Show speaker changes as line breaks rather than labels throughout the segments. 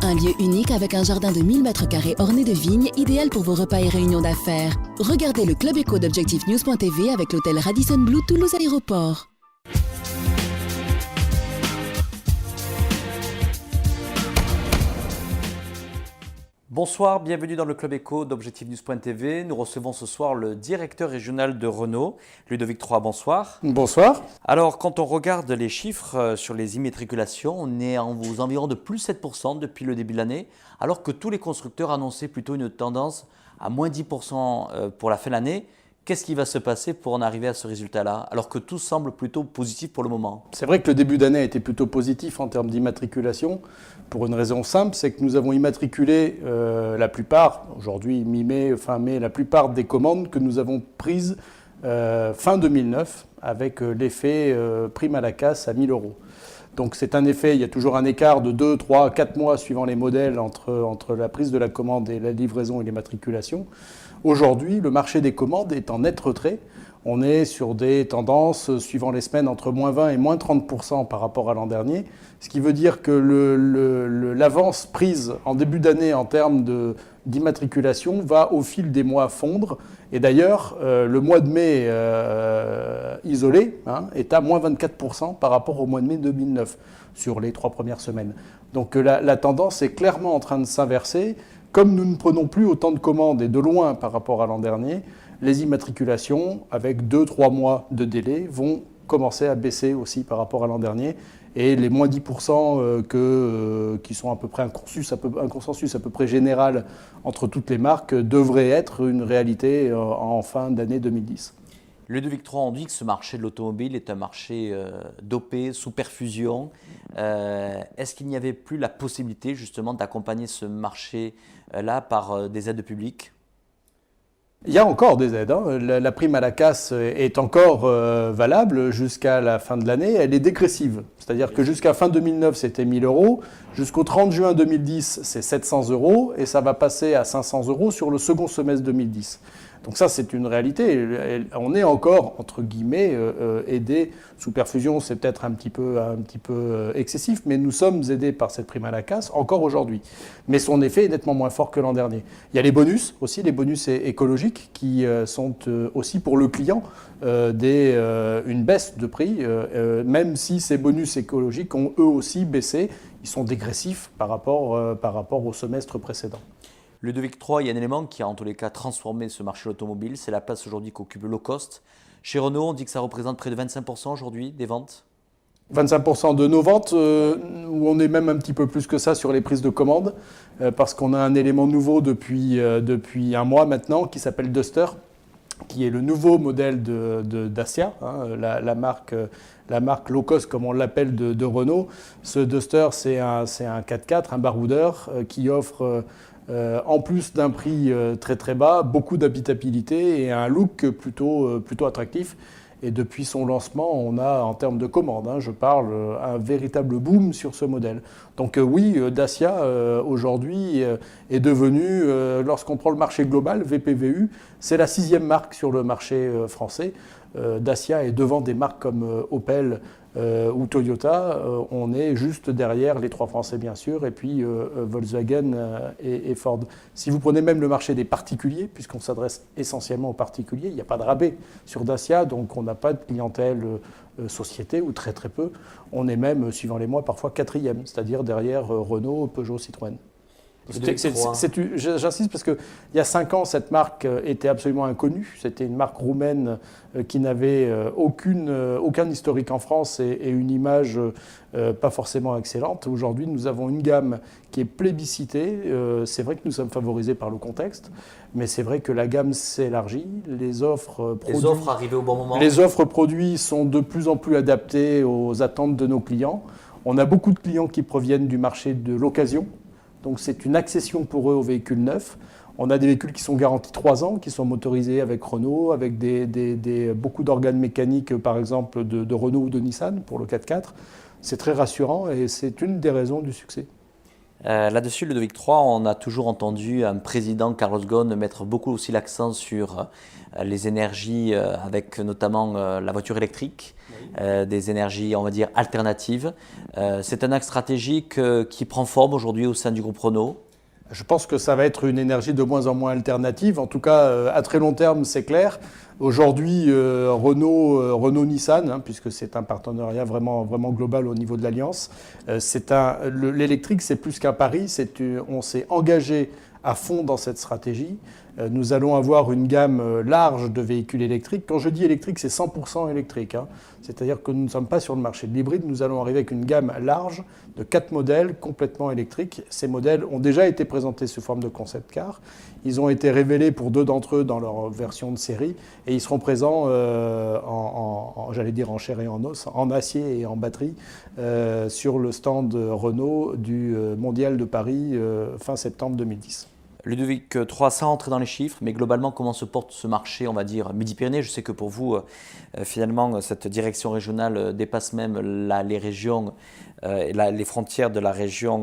un lieu unique avec un jardin de 1000 m² orné de vignes, idéal pour vos repas et réunions d'affaires. Regardez le Club Éco d'Objectif News.tv avec l'hôtel Radisson Blu Toulouse Aéroport.
Bonsoir, bienvenue dans le Club Éco d'Objectif News.tv. Nous recevons ce soir le directeur régional de Renault, Ludovic Troy. Bonsoir.
Bonsoir.
Alors, quand on regarde les chiffres sur les immatriculations, on est aux environs de plus 7% depuis le début de l'année, alors que tous les constructeurs annonçaient plutôt une tendance à moins 10% pour la fin de l'année. Qu'est-ce qui va se passer pour en arriver à ce résultat-là, alors que tout semble plutôt positif pour le moment?
C'est vrai que le début d'année a été plutôt positif en termes d'immatriculation, pour une raison simple, c'est que nous avons immatriculé la plupart, aujourd'hui mi-mai, fin mai, la plupart des commandes que nous avons prises fin 2009, avec l'effet prime à la casse à 1 000 €. Donc c'est un effet, il y a toujours un écart de 2, 3, 4 mois suivant les modèles entre la prise de la commande et la livraison et l'immatriculation. Aujourd'hui, le marché des commandes est en net retrait. On est sur des tendances, suivant les semaines, entre moins 20 et moins 30% par rapport à l'an dernier. Ce qui veut dire que l'avance prise en début d'année en termes d'immatriculation va au fil des mois fondre. Et d'ailleurs, le mois de mai isolé est à moins 24% par rapport au mois de mai 2009 sur les 3 premières semaines. Donc la tendance est clairement en train de s'inverser. Comme nous ne prenons plus autant de commandes et de loin par rapport à l'an dernier, les immatriculations, avec 2-3 mois de délai, vont commencer à baisser aussi par rapport à l'an dernier. Et les moins 10% qui sont à peu près un consensus à peu près général entre toutes les marques devraient être une réalité en fin d'année 2010.
Ludovic Troy, on dit que ce marché de l'automobile est un marché dopé, sous perfusion. Est-ce qu'il n'y avait plus la possibilité justement d'accompagner ce marché-là par des aides publiques ?
Il y a encore des aides. La prime à la casse est encore valable jusqu'à la fin de l'année. Elle est dégressive. C'est-à-dire que jusqu'à fin 2009, c'était 1 000 €. Jusqu'au 30 juin 2010, c'est 700 € et ça va passer à 500 € sur le second semestre 2010. Donc ça, c'est une réalité. On est encore, entre guillemets, aidé. Sous perfusion, c'est peut-être un petit peu excessif, mais nous sommes aidés par cette prime à la casse encore aujourd'hui. Mais son effet est nettement moins fort que l'an dernier. Il y a les bonus aussi, les bonus écologiques, qui sont aussi pour le client une baisse de prix, même si ces bonus écologiques ont eux aussi baissé. Ils sont dégressifs par rapport au semestre précédent.
Ludovic Troy, il y a un élément qui a en tous les cas transformé ce marché automobile, c'est la place aujourd'hui qu'occupe le low cost. Chez Renault, on dit que ça représente près de 25% aujourd'hui des ventes.
25% de nos ventes, où on est même un petit peu plus que ça sur les prises de commandes, parce qu'on a un élément nouveau depuis un mois maintenant qui s'appelle Duster, qui est le nouveau modèle de Dacia, la marque low cost comme on l'appelle de Renault. Ce Duster, c'est un 4x4, un baroudeur qui offre en plus d'un prix très très bas, beaucoup d'habitabilité et un look plutôt attractif. Et depuis son lancement, on a, en termes de commandes, je parle, un véritable boom sur ce modèle. Donc oui, Dacia, aujourd'hui, est devenu, lorsqu'on prend le marché global, VPVU, c'est la 6e marque sur le marché français. Dacia est devant des marques comme Opel ou Toyota. On est juste derrière les 3 Français, bien sûr, et puis Volkswagen et Ford. Si vous prenez même le marché des particuliers, puisqu'on s'adresse essentiellement aux particuliers, il n'y a pas de rabais sur Dacia, donc on n'a pas de clientèle société, ou très très peu. On est même, suivant les mois, parfois 4e, c'est-à-dire derrière Renault, Peugeot, Citroën. J'insiste parce qu'il y a 5 ans, cette marque était absolument inconnue. C'était une marque roumaine qui n'avait aucun historique en France et une image pas forcément excellente. Aujourd'hui, nous avons une gamme qui est plébiscitée. C'est vrai que nous sommes favorisés par le contexte, mais c'est vrai que la gamme s'élargit. Les offres
arrivées au bon moment.
Les offres produits sont de plus en plus adaptées aux attentes de nos clients. On a beaucoup de clients qui proviennent du marché de l'occasion. Donc c'est une accession pour eux aux véhicules neufs. On a des véhicules qui sont garantis 3 ans, qui sont motorisés avec Renault, avec beaucoup d'organes mécaniques, par exemple de Renault ou de Nissan pour le 4x4. C'est très rassurant et c'est une des raisons du succès.
Là-dessus, Ludovic III, on a toujours entendu un président, Carlos Ghosn, mettre beaucoup aussi l'accent sur les énergies, avec notamment la voiture électrique, des énergies, on va dire, alternatives. C'est un axe stratégique qui prend forme aujourd'hui au sein du groupe Renault.
Je pense que ça va être une énergie de moins en moins alternative. En tout cas, à très long terme, c'est clair. Aujourd'hui, Renault-Nissan, puisque c'est un partenariat vraiment global au niveau de l'Alliance, l'électrique, c'est plus qu'un pari. On s'est engagé à fond dans cette stratégie. Nous allons avoir une gamme large de véhicules électriques. Quand je dis électrique, c'est 100% électrique. C'est-à-dire que nous ne sommes pas sur le marché de l'hybride. Nous allons arriver avec une gamme large de 4 modèles complètement électriques. Ces modèles ont déjà été présentés sous forme de concept car. Ils ont été révélés pour 2 d'entre eux dans leur version de série et ils seront présents j'allais dire en chair et en os, en acier et en batterie sur le stand Renault du Mondial de Paris fin septembre 2010.
Ludovic III, sans rentrer dans les chiffres, mais globalement, comment se porte ce marché, on va dire, Midi-Pyrénées? Je sais que pour vous, finalement, cette direction régionale dépasse même les régions, les frontières de la région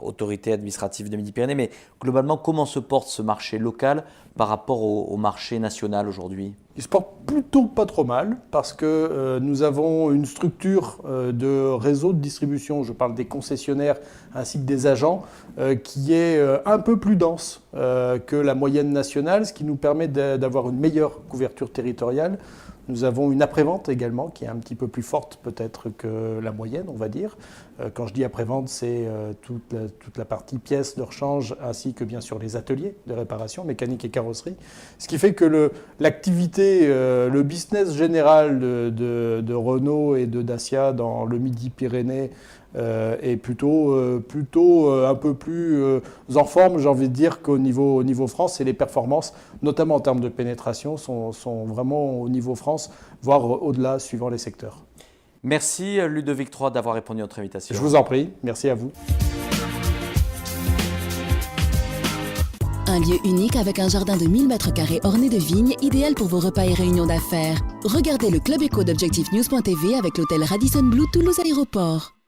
autorité administrative de Midi-Pyrénées. Mais globalement, comment se porte ce marché local par rapport au marché national aujourd'hui?
Il se porte plutôt pas trop mal parce que nous avons une structure de réseau de distribution, je parle des concessionnaires ainsi que des agents, qui est un peu plus dense que la moyenne nationale, ce qui nous permet d'avoir une meilleure couverture territoriale. Nous avons une après-vente également qui est un petit peu plus forte peut-être que la moyenne, on va dire. Quand je dis après-vente, c'est toute la partie pièces de rechange ainsi que bien sûr les ateliers de réparation, mécanique et carrosserie. Ce qui fait que l'activité, le business général de Renault et de Dacia dans le Midi-Pyrénées est plutôt un peu plus en forme, j'ai envie de dire, qu'au niveau France. Et les performances, notamment en termes de pénétration, sont vraiment au niveau France, voire au-delà, suivant les secteurs.
Merci Ludovic III d'avoir répondu à notre invitation.
Je vous en prie, merci à vous.
Un lieu unique avec un jardin de 1000 m² orné de vignes, idéal pour vos repas et réunions d'affaires. Regardez le Club Éco d'Objectif News.tv avec l'hôtel Radisson Blu Toulouse Aéroport.